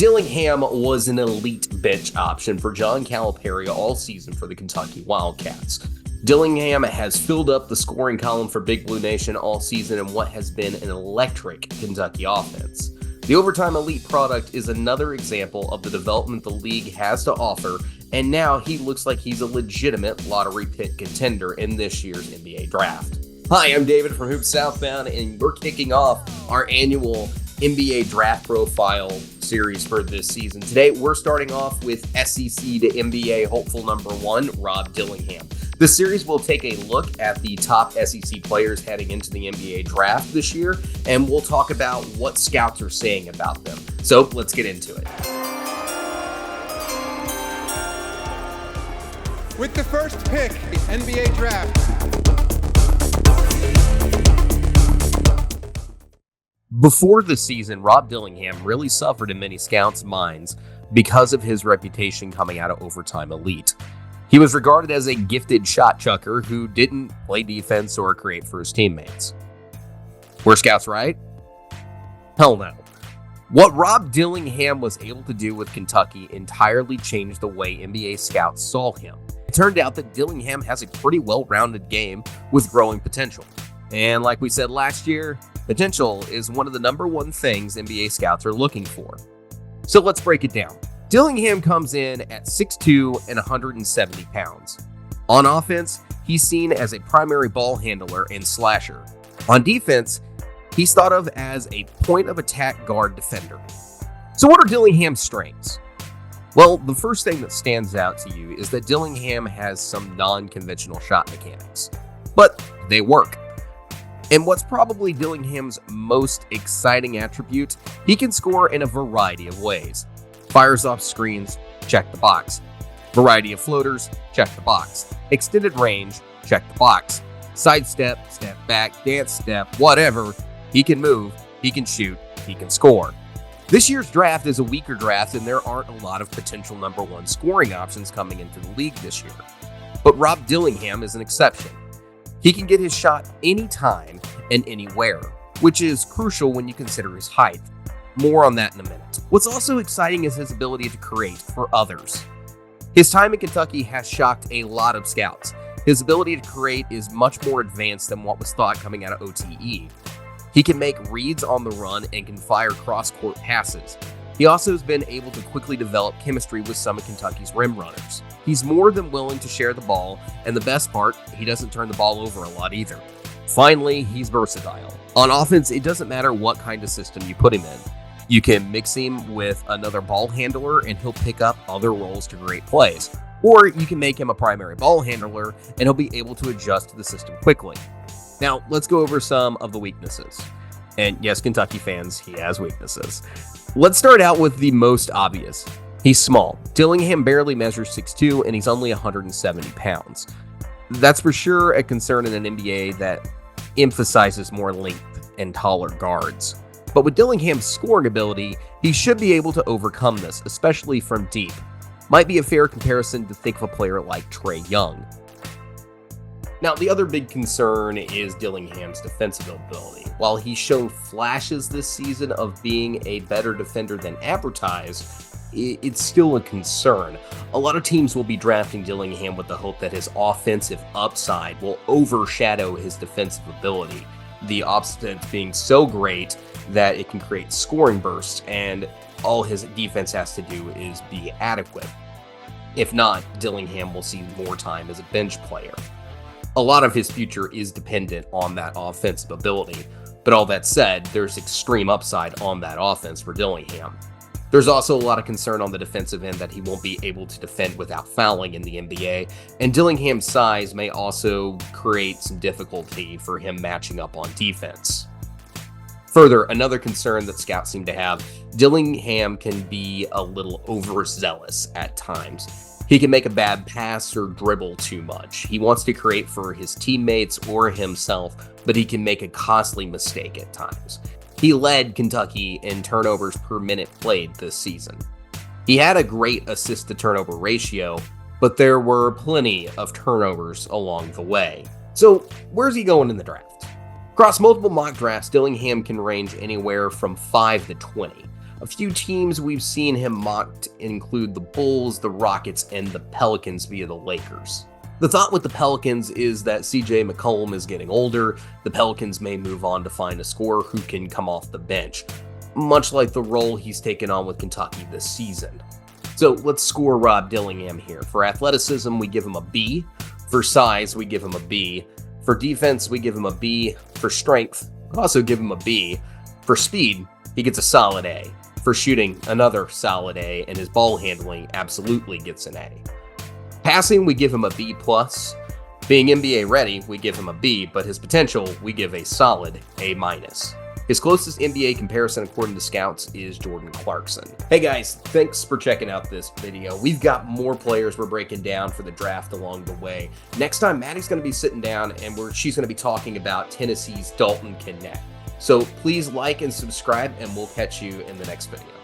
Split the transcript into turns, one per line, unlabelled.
Dillingham was an elite bench option for John Calipari all season for the Kentucky Wildcats. Dillingham has filled up the scoring column for Big Blue Nation all season in what has been an electric Kentucky offense. The overtime elite product is another example of the development the league has to offer, and now he looks like he's a legitimate lottery pick contender in this year's NBA draft. Hi, I'm David from Hoops Southbound, and we're kicking off our annual NBA Draft Profile series for this season. Today, we're starting off with SEC to NBA hopeful number 1, Rob Dillingham. This series will take a look at the top SEC players heading into the NBA draft this year, and we'll talk about what scouts are saying about them. So let's get into it.
With the first pick, the NBA draft.
Before the season, Rob Dillingham really suffered in many scouts' minds because of his reputation coming out of overtime elite. He was regarded as a gifted shot chucker who didn't play defense or create for his teammates. Were scouts right? Hell no. What Rob Dillingham was able to do with Kentucky entirely changed the way NBA scouts saw him. It turned out that Dillingham has a pretty well-rounded game with growing potential. And like we said last year, potential is one of the number one things NBA scouts are looking for. So let's break it down. Dillingham comes in at 6'2" and 170 pounds. On offense, he's seen as a primary ball handler and slasher. On defense, he's thought of as a point-of-attack guard defender. So what are Dillingham's strengths? Well, the first thing that stands out to you is that Dillingham has some non-conventional shot mechanics, but they work. And what's probably Dillingham's most exciting attribute, he can score in a variety of ways. Fires off screens, check the box. Variety of floaters, check the box. Extended range, check the box. Sidestep, step back, dance step, whatever. He can move, he can shoot, he can score. This year's draft is a weaker draft, and there aren't a lot of potential number 1 scoring options coming into the league this year. But Rob Dillingham is an exception. He can get his shot anytime and anywhere, which is crucial when you consider his height. More on that in a minute. What's also exciting is his ability to create for others. His time in Kentucky has shocked a lot of scouts. His ability to create is much more advanced than what was thought coming out of OTE. He can make reads on the run and can fire cross-court passes. He also has been able to quickly develop chemistry with some of Kentucky's rim runners. He's more than willing to share the ball, and the best part, he doesn't turn the ball over a lot either. Finally, he's versatile. On offense, it doesn't matter what kind of system you put him in. You can mix him with another ball handler and he'll pick up other roles to create plays. Or you can make him a primary ball handler and he'll be able to adjust to the system quickly. Now, let's go over some of the weaknesses. And yes, Kentucky fans, he has weaknesses. Let's start out with the most obvious. He's small. Dillingham barely measures 6'2", and he's only 170 pounds. That's for sure a concern in an NBA that emphasizes more length and taller guards. But with Dillingham's scoring ability, he should be able to overcome this, especially from deep. Might be a fair comparison to think of a player like Trae Young. Now, the other big concern is Dillingham's defensive ability. While he's shown flashes this season of being a better defender than advertised, it's still a concern. A lot of teams will be drafting Dillingham with the hope that his offensive upside will overshadow his defensive ability. The offense being so great that it can create scoring bursts, and all his defense has to do is be adequate. If not, Dillingham will see more time as a bench player. A lot of his future is dependent on that offensive ability, but all that said, there's extreme upside on that offense for Dillingham. There's also a lot of concern on the defensive end that he won't be able to defend without fouling in the NBA, and Dillingham's size may also create some difficulty for him matching up on defense. Further, another concern that scouts seem to have, Dillingham can be a little overzealous at times. He can make a bad pass or dribble too much. He wants to create for his teammates or himself, but he can make a costly mistake at times. He led Kentucky in turnovers per minute played this season. He had a great assist-to-turnover ratio, but there were plenty of turnovers along the way. So, where's he going in the draft? Across multiple mock drafts, Dillingham can range anywhere from 5 to 20. A few teams we've seen him mocked include the Bulls, the Rockets, and the Pelicans via the Lakers. The thought with the Pelicans is that CJ McCollum is getting older. The Pelicans may move on to find a scorer who can come off the bench, much like the role he's taken on with Kentucky this season. So let's score Rob Dillingham here. For athleticism, we give him a B. For size, we give him a B. For defense, we give him a B. For strength, we also give him a B. For speed, he gets a solid A. For shooting, another solid A, and his ball handling absolutely gets an A. Passing, we give him a B+. Being NBA ready, we give him a B, but his potential, we give a solid A-. His closest NBA comparison, according to scouts, is Jordan Clarkson. Hey guys, thanks for checking out this video. We've got more players we're breaking down for the draft along the way. Next time, Maddie's going to be sitting down and she's going to be talking about Tennessee's Dalton Knecht. So please like and subscribe, and we'll catch you in the next video.